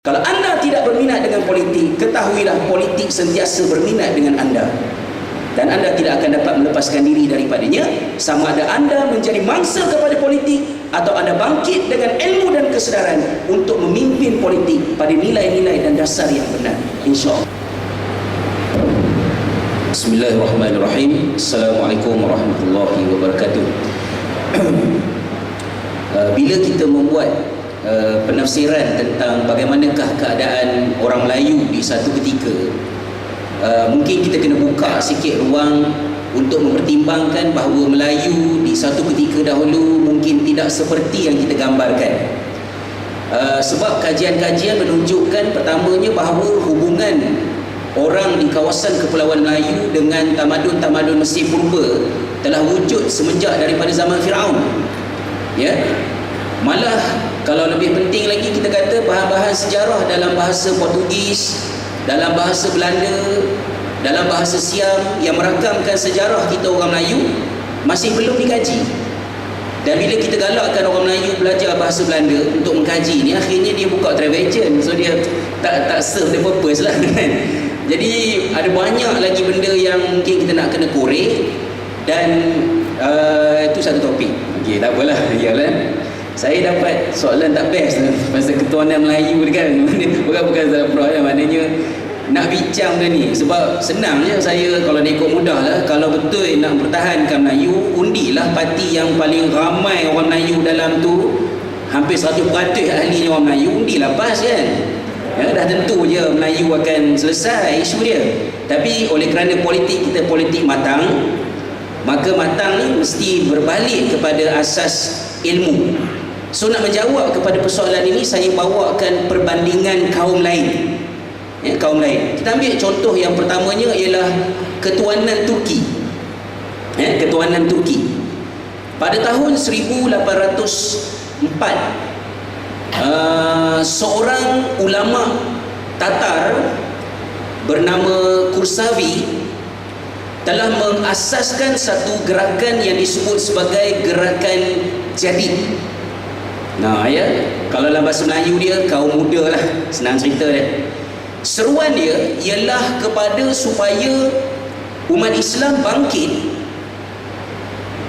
Kalau anda tidak berminat dengan politik, ketahuilah politik sentiasa berminat dengan anda. Dan anda tidak akan dapat melepaskan diri daripadanya, sama ada anda menjadi mangsa kepada politik atau anda bangkit dengan ilmu dan kesedaran untuk memimpin politik pada nilai-nilai dan dasar yang benar, insya-Allah. Bismillahirrahmanirrahim. Assalamualaikum warahmatullahi wabarakatuh. Bila kita membuat penafsiran tentang bagaimanakah keadaan orang Melayu di satu ketika, mungkin kita kena buka sikit ruang untuk mempertimbangkan bahawa Melayu di satu ketika dahulu mungkin tidak seperti yang kita gambarkan. Sebab kajian-kajian menunjukkan pertamanya bahawa hubungan orang di kawasan Kepulauan Melayu dengan tamadun-tamadun Mesir Purba telah wujud semenjak daripada zaman Firaun. Ya. Malah kalau lebih penting lagi, kita kata bahan-bahan sejarah dalam bahasa Portugis, dalam bahasa Belanda, dalam bahasa Siam yang merakamkan sejarah kita orang Melayu masih belum dikaji. Dan bila kita galakkan orang Melayu belajar bahasa Belanda untuk mengkaji ni, akhirnya dia buka travel agent, so dia tak serve the purpose lah kan. Jadi ada banyak lagi benda yang mungkin kita nak kena korek. Dan itu satu topik. Okey, tak apalah, yalah. Saya dapat soalan tak best pasal ketuanan Melayu ni kan. Bukan salah, maknanya nak bincang benda ni. Sebab senang je saya, kalau dia ikut mudah lah, kalau betul nak pertahankan Melayu, undilah parti yang paling ramai orang Melayu dalam tu, hampir 100% ahlinya orang Melayu, undilah PAS kan. Ya, dah tentu je Melayu akan selesai isu dia. Tapi oleh kerana politik kita politik matang, maka matang ni mesti berbalik kepada asas ilmu. So nak menjawab kepada persoalan ini, saya bawakan perbandingan kaum lain. Ya, kaum lain. Kita ambil contoh yang pertamanya ialah ketuanan Turki. Ya, ketuanan Turki. Pada tahun 1804, seorang ulama Tatar bernama Kursavi telah mengasaskan satu gerakan yang disebut sebagai gerakan Jadid. Nah ya, kalau dalam bahasa Melayu dia kaum muda lah, senang cerita dia. Seruan dia ialah kepada supaya umat Islam bangkit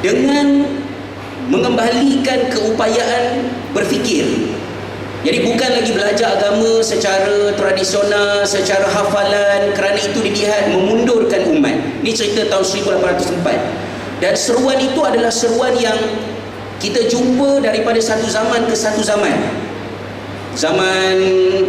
dengan mengembalikan keupayaan berfikir. Jadi bukan lagi belajar agama secara tradisional, secara hafalan, kerana itu dilihat memundurkan umat. Ini cerita tahun 1804. Dan seruan itu adalah seruan yang kita jumpa daripada satu zaman ke satu zaman. Zaman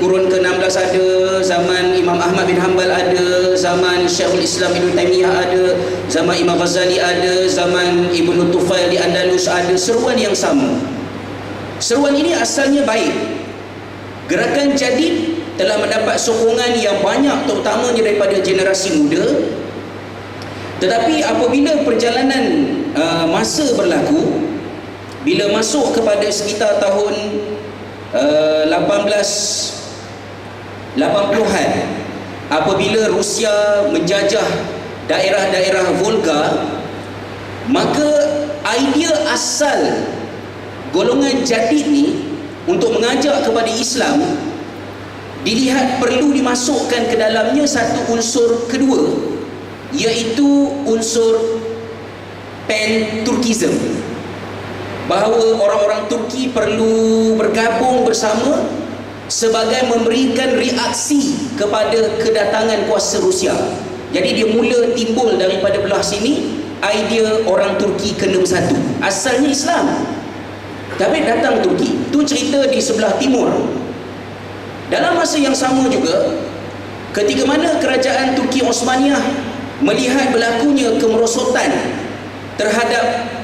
kurun ke-16 ada, zaman Imam Ahmad bin Hanbal ada, zaman Syekhul Islam Ibn Taymiyah ada, zaman Imam Ghazali ada, zaman Ibn Tufail di Andalus ada. Seruan yang sama. Seruan ini asalnya baik. Gerakan Jadid telah mendapat sokongan yang banyak, terutamanya daripada generasi muda. Tetapi apabila perjalanan masa berlaku, bila masuk kepada sekitar tahun 1880-an, apabila Rusia menjajah daerah-daerah Volga, maka idea asal golongan Jadid ni untuk mengajak kepada Islam dilihat perlu dimasukkan ke dalamnya satu unsur kedua, iaitu unsur pan-Turkism, bahawa orang-orang Turki perlu bergabung bersama sebagai memberikan reaksi kepada kedatangan kuasa Rusia. Jadi dia mula timbul daripada belah sini, idea orang Turki kena bersatu. Asalnya Islam, tapi datang Turki. Itu cerita di sebelah timur. Dalam masa yang sama juga, ketika mana kerajaan Turki Osmaniyah melihat berlakunya kemerosotan terhadap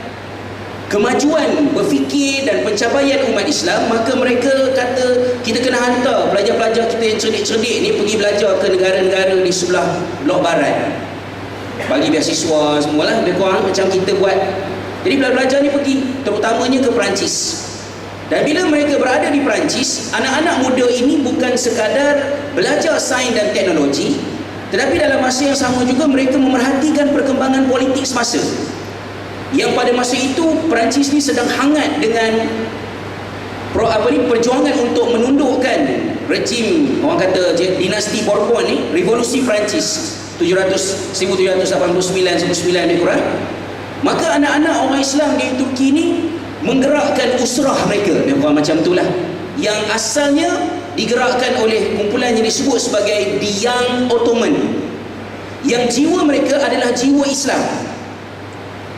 kemajuan berfikir dan pencapaian umat Islam, maka mereka kata kita kena hantar pelajar-pelajar kita yang cerdik-cerdik ni pergi belajar ke negara-negara di sebelah blok barat, bagi beasiswa semualah, lebih kurang macam kita buat. Jadi pelajar-pelajar ni pergi terutamanya ke Perancis. Dan bila mereka berada di Perancis, anak-anak muda ini bukan sekadar belajar sains dan teknologi, tetapi dalam masa yang sama juga mereka memerhatikan perkembangan politik semasa. Yang pada masa itu Perancis ni sedang hangat dengan perjuangan untuk menundukkan rejim, orang kata dinasti Bourbon ni, revolusi Perancis 1789 lebih kurang, maka anak-anak orang Islam di Turki ni menggerakkan usrah mereka, macam itulah, yang asalnya digerakkan oleh kumpulan yang disebut sebagai The Young Ottoman, yang jiwa mereka adalah jiwa Islam.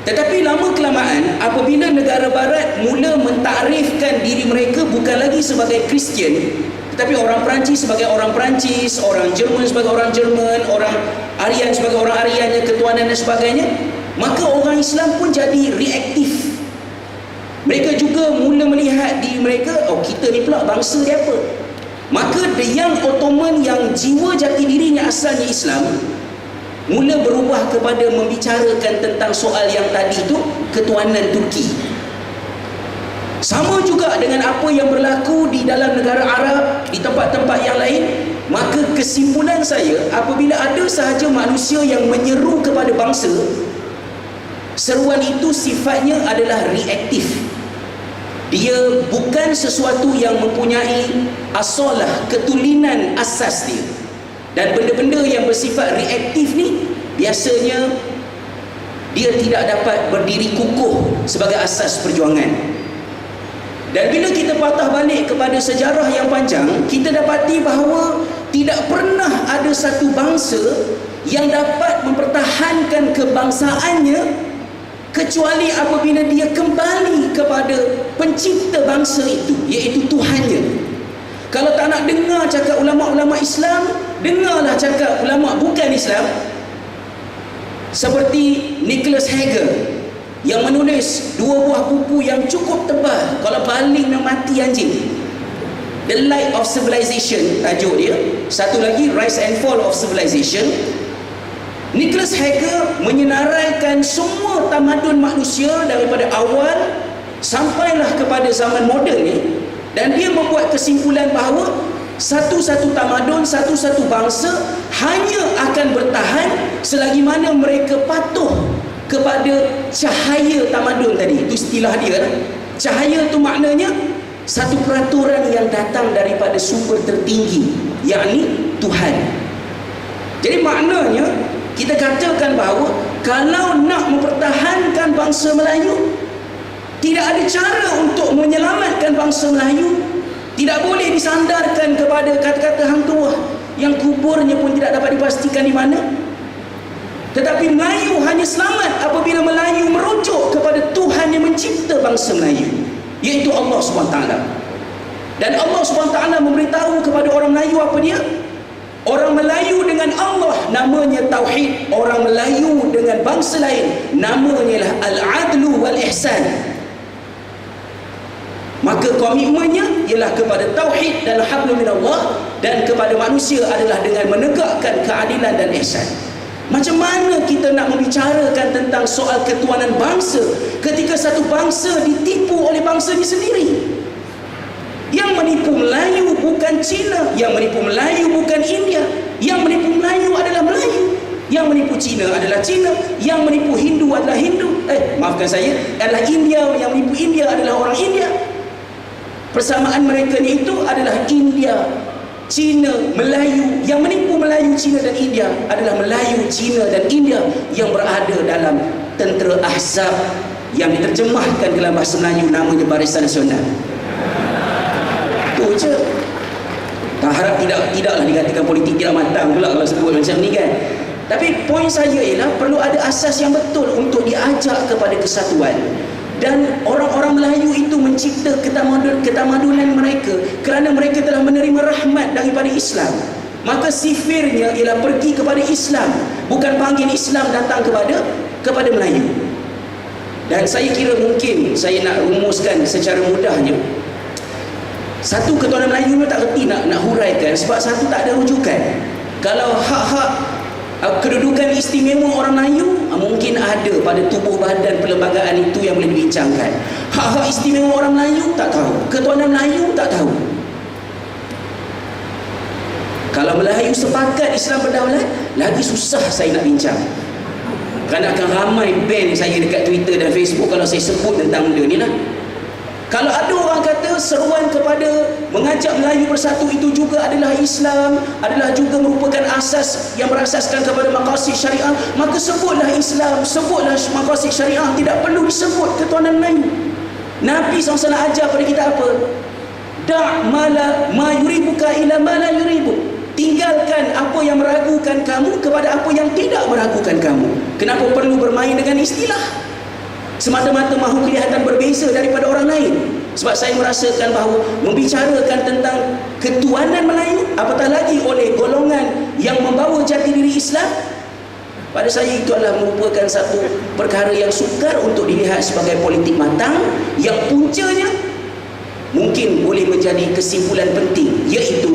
Tetapi lama kelamaan, apabila negara barat mula mentarifkan diri mereka bukan lagi sebagai Kristian, tetapi orang Perancis sebagai orang Perancis, orang Jerman sebagai orang Jerman, orang Aryan sebagai orang Aryan, ketuanan dan sebagainya, maka orang Islam pun jadi reaktif. Mereka juga mula melihat diri mereka, oh kita ni pula bangsa dia apa. Maka The Young Ottoman yang jiwa jati dirinya asalnya Islam mula berubah kepada membicarakan tentang soal yang tadi itu, ketuanan Turki. Sama juga dengan apa yang berlaku di dalam negara Arab, di tempat-tempat yang lain. Maka kesimpulan saya, apabila ada sahaja manusia yang menyeru kepada bangsa, seruan itu sifatnya adalah reaktif. Dia bukan sesuatu yang mempunyai asalah, ketulinan asas dia. Dan benda-benda yang bersifat reaktif ni biasanya dia tidak dapat berdiri kukuh sebagai asas perjuangan. Dan bila kita patah balik kepada sejarah yang panjang, kita dapati bahawa tidak pernah ada satu bangsa yang dapat mempertahankan kebangsaannya kecuali apabila dia kembali kepada pencipta bangsa itu, iaitu Tuhannya. Kalau tak nak dengar cakap ulama-ulama Islam, dengarlah cakap ulama bukan Islam, seperti Nicholas Hegel yang menulis 2 buah buku yang cukup tebal, kalau paling nak mati anjing. The Light of Civilization tajuk dia, satu lagi Rise and Fall of Civilization. Nicholas Hegel menyenaraikan semua tamadun manusia daripada awal sampailah kepada zaman moden ni, dan dia membuat kesimpulan bahawa satu-satu tamadun, satu-satu bangsa hanya akan bertahan selagi mana mereka patuh kepada cahaya tamadun tadi. Itu istilah dia lah. Cahaya itu maknanya satu peraturan yang datang daripada sumber tertinggi, yakni Tuhan. Jadi maknanya kita katakan bahawa kalau nak mempertahankan bangsa Melayu, tidak ada cara untuk menyelamatkan bangsa Melayu. Tidak boleh disandarkan kepada kata-kata hang tuah yang kuburnya pun tidak dapat dipastikan di mana. Tetapi Melayu hanya selamat apabila Melayu merujuk kepada Tuhan yang mencipta bangsa Melayu, iaitu Allah SWT. Dan Allah SWT memberitahu kepada orang Melayu apa dia? Orang Melayu dengan Allah namanya Tauhid. Orang Melayu dengan bangsa lain namanya lah Al-Adlu Wal-Ihsan. Maka komitmennya ialah kepada Tauhid dan Hablum minallah, dan kepada manusia adalah dengan menegakkan keadilan dan ihsan. Macam mana kita nak membicarakan tentang soal ketuanan bangsa ketika satu bangsa ditipu oleh bangsanya sendiri? Yang menipu Melayu bukan Cina, yang menipu Melayu bukan India, yang menipu Melayu adalah Melayu, yang menipu Cina adalah Cina, yang menipu Hindu adalah Hindu. Maafkan saya, adalah India, yang menipu India adalah orang India. Persamaan mereka ni itu adalah India, Cina, Melayu. Yang menipu Melayu, Cina dan India adalah Melayu, Cina dan India yang berada dalam tentera Ahzab yang diterjemahkan dalam bahasa Melayu namanya Barisan Nasional. Itu je. Tak harap tidaklah dikatakan politik tidak matang pula kalau sebut macam ni kan. Tapi poin saya ialah perlu ada asas yang betul untuk diajak kepada kesatuan. Dan orang-orang Melayu itu mencipta ketamadunan mereka kerana mereka telah menerima rahmat daripada Islam. Maka sifirnya ialah pergi kepada Islam, bukan panggil Islam datang kepada Melayu. Dan saya kira mungkin saya nak rumuskan secara mudahnya. Satu, ketuanan Melayu tak reti nak huraikan sebab satu, tak ada rujukan. Kalau hak-hak kedudukan istimewa orang Melayu mungkin ada pada tubuh badan perlembagaan itu yang boleh dibincangkan. Hak-hak istimewa orang Melayu tak tahu, ketuanan Melayu tak tahu. Kalau Melayu sepakat Islam berdaulat, lagi susah saya nak bincang. Kerana akan ramai ban saya dekat Twitter dan Facebook kalau saya sebut tentang benda ni lah. Kalau ada orang kata maka seruan kepada mengajak Melayu bersatu itu juga adalah Islam, adalah juga merupakan asas yang berasaskan kepada maqasid syariah. Maka sebutlah Islam, sebutlah maqasid syariah, tidak perlu disebut ketuhanan Melayu. Nabi SAW ajar pada kita apa? Da' ma yuribuka ila ma la yuribu. Tinggalkan apa yang meragukan kamu kepada apa yang tidak meragukan kamu. Kenapa perlu bermain dengan istilah? Semata-mata mahu kelihatan berbeza daripada orang lain. Sebab saya merasakan bahawa membicarakan tentang ketuhanan Melayu, apatah lagi oleh golongan yang membawa jati diri Islam, pada saya itu adalah merupakan satu perkara yang sukar untuk dilihat sebagai politik matang, yang puncanya mungkin boleh menjadi kesimpulan penting, iaitu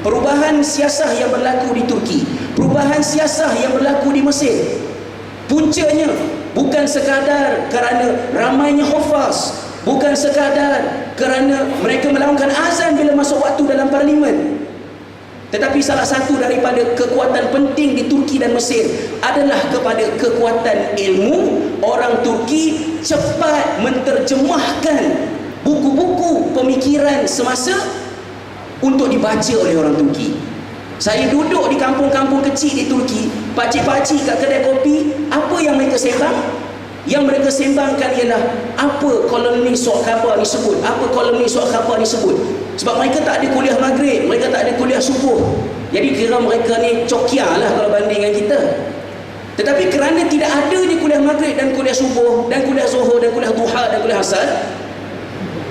perubahan siasah yang berlaku di Turki, perubahan siasah yang berlaku di Mesir. Puncanya bukan sekadar kerana ramainya hufaz, bukan sekadar kerana mereka melakukan azan bila masuk waktu dalam parlimen, tetapi salah satu daripada kekuatan penting di Turki dan Mesir adalah kepada kekuatan ilmu. Orang Turki cepat menterjemahkan buku-buku pemikiran semasa untuk dibaca oleh orang Turki. Saya duduk di kampung-kampung kecil di Turki, pakcik-pakcik kat kedai kopi, apa yang mereka sembang? Yang mereka sembangkan ialah apa koloni suat khabar disebut, apa koloni suat khabar disebut. Sebab mereka tak ada kuliah maghrib, mereka tak ada kuliah subuh. Jadi kira mereka ni cokia lah kalau banding dengan kita. Tetapi kerana tidak adanya kuliah maghrib dan kuliah subuh dan kuliah zuhur dan kuliah duha dan kuliah asar,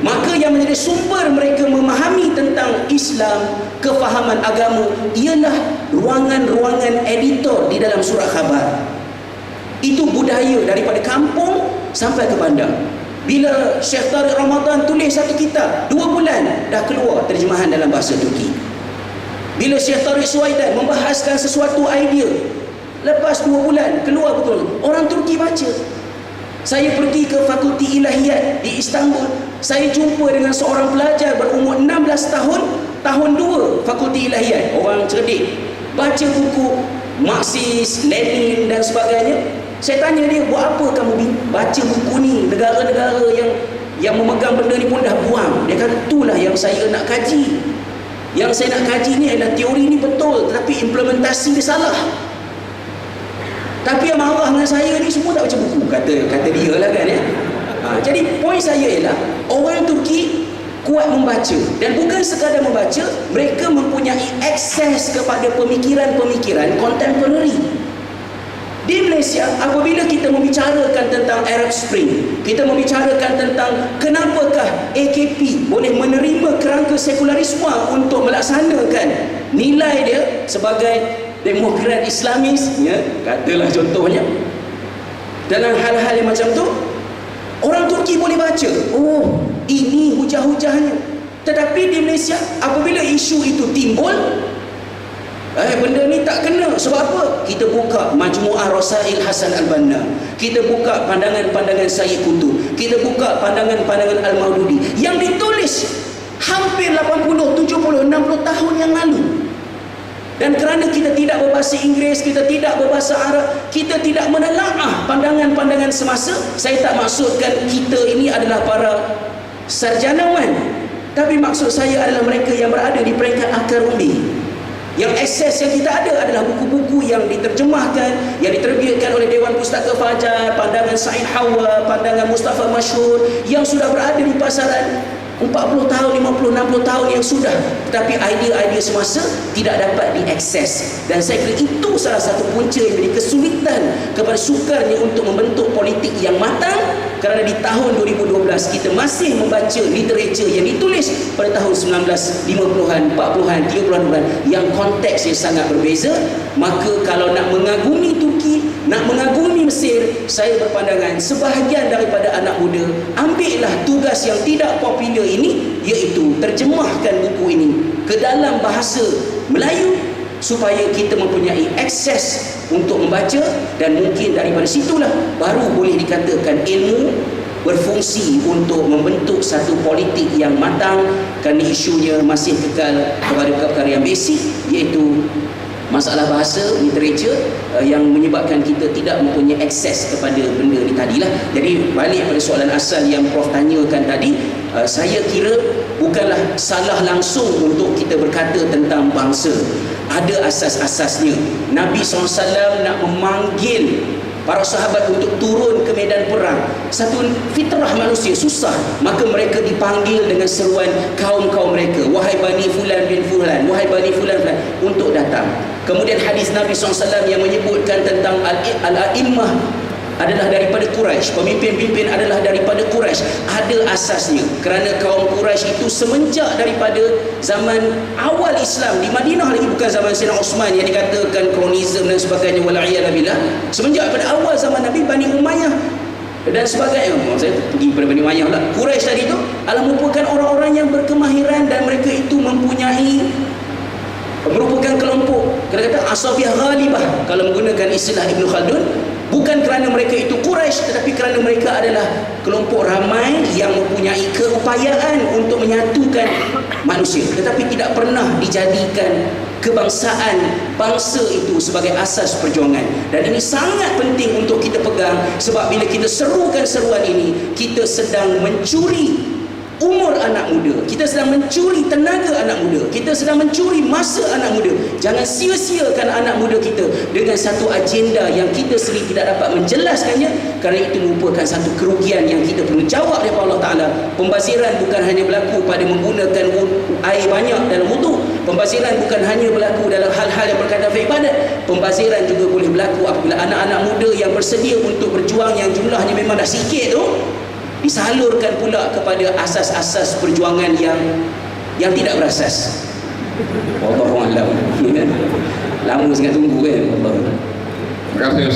maka yang menjadi sumber mereka memahami tentang Islam, kefahaman agama, ialah ruangan-ruangan editor di dalam surat khabar. Itu budaya daripada kampung sampai ke bandar. Bila Syekh Tariq Ramadan tulis satu kitab, 2 bulan dah keluar terjemahan dalam bahasa Turki. Bila Syekh Tariq Suwaidan membahaskan sesuatu idea, lepas 2 bulan keluar betul, orang Turki baca. Saya pergi ke Fakulti Ilahiyat di Istanbul, saya jumpa dengan seorang pelajar berumur 16 tahun, tahun 2 Fakulti Ilahiyat, orang cerdik, baca buku Marxis, Lenin dan sebagainya. Saya tanya dia, buat apa kamu baca buku ni? Negara-negara yang memegang benda ni pun dah buang. Dia kata, itulah yang saya nak kaji. Yang saya nak kaji ni adalah teori ni betul, tetapi implementasi dia salah. Tapi yang marah dengan saya ni semua tak baca buku, kata dia lah kan ya. Jadi poin saya ialah orang Turki kuat membaca, dan bukan sekadar membaca, mereka mempunyai akses kepada pemikiran-pemikiran kontemporari. Di Malaysia, apabila kita membicarakan tentang Arab Spring, kita membicarakan tentang kenapakah AKP boleh menerima kerangka sekularisme untuk melaksanakan nilai dia sebagai demokrat Islamis, ya, katalah contohnya, dalam hal-hal yang macam tu, orang Turki boleh baca, oh, ini hujah-hujahnya. Tetapi di Malaysia, apabila isu itu timbul, benda ni tak kena. Sebab apa? Kita buka Majmu'ah Rasail Hasan Al-Banna, kita buka pandangan-pandangan Sayyid Qutb, kita buka pandangan-pandangan Al-Maududi yang ditulis hampir 80, 70, 60 tahun yang lalu. Dan kerana kita tidak berbahasa Inggeris, kita tidak berbahasa Arab, kita tidak menelaah pandangan-pandangan semasa. Saya tak maksudkan kita ini adalah para sarjanawan, tapi maksud saya adalah mereka yang berada di peringkat akar umbi. Yang akses yang kita ada adalah buku-buku yang diterjemahkan, yang diterbitkan oleh Dewan Pustaka Fajar, pandangan Said Hawa, pandangan Mustafa Masyhur, yang sudah berada di pasaran 40 tahun, 50, 60 tahun yang sudah, tetapi idea-idea semasa tidak dapat diakses. Dan saya kira itu salah satu punca yang menjadi kesulitan kepada sukarnya untuk membentuk politik yang matang, kerana di tahun 2012 kita masih membaca literatur yang ditulis pada tahun 1950-an, 40-an, 30-an yang konteksnya sangat berbeza. Maka kalau nak mengagumi Turki, nak mengagumi Mesir, saya berpandangan sebahagian daripada anak muda ambillah tugas yang tidak popular ini, iaitu terjemahkan buku ini ke dalam bahasa Melayu supaya kita mempunyai akses untuk membaca, dan mungkin daripada situlah baru boleh dikatakan ilmu berfungsi untuk membentuk satu politik yang matang, kerana isunya masih kekal kepada perkara yang basic, iaitu masalah bahasa, literature, yang menyebabkan kita tidak mempunyai akses kepada benda ni tadilah. Jadi balik pada soalan asal yang Prof tanyakan tadi, saya kira bukanlah salah langsung untuk kita berkata tentang bangsa. Ada asas-asasnya. Nabi SAW nak memanggil para sahabat untuk turun ke medan perang. Satu fitrah manusia, susah. Maka mereka dipanggil dengan seruan kaum-kaum mereka. Wahai Bani Fulan bin Fulan, wahai Bani Fulan Fulan, untuk datang. Kemudian hadis Nabi SAW yang menyebutkan tentang al-a'immah adalah daripada Quraisy, pemimpin-pemimpin adalah daripada Quraisy. Ada asasnya, kerana kaum Quraisy itu semenjak daripada zaman awal Islam di Madinah lagi, bukan zaman Sayyidina Osman yang dikatakan kronisme dan sebagainya, wala'iyadzubillah. Semenjak pada awal zaman Nabi, Bani Umayyah dan sebagainya. Saya pergi pada Bani Umayyah lah. Quraisy tadi itu adalah merupakan orang-orang yang berkemahiran dan mereka itu merupakan kelompok, kata-kata asabiyah ghalibah kalau menggunakan istilah Ibn Khaldun. Bukan kerana mereka itu Quraisy, tetapi kerana mereka adalah kelompok ramai yang mempunyai keupayaan untuk menyatukan manusia, tetapi tidak pernah dijadikan kebangsaan bangsa itu sebagai asas perjuangan. Dan ini sangat penting untuk kita pegang, sebab bila kita serukan seruan ini, kita sedang mencuri umur anak muda, kita sedang mencuri tenaga anak muda, kita sedang mencuri masa anak muda. Jangan sia-siakan anak muda kita dengan satu agenda yang kita sendiri tidak dapat menjelaskannya, kerana itu merupakan satu kerugian yang kita perlu jawab daripada Allah Ta'ala. Pembaziran bukan hanya berlaku pada menggunakan air banyak dalam wudu. Pembaziran bukan hanya berlaku dalam hal-hal yang berkaitan dengan ibadat. Pembaziran juga boleh berlaku apabila anak-anak muda yang bersedia untuk berjuang, yang jumlahnya memang dah sikit tu, disalurkan pula kepada asas-asas perjuangan yang tidak berasas. Wallahu a'lam. Lama sangat tunggu kan. Terima kasih.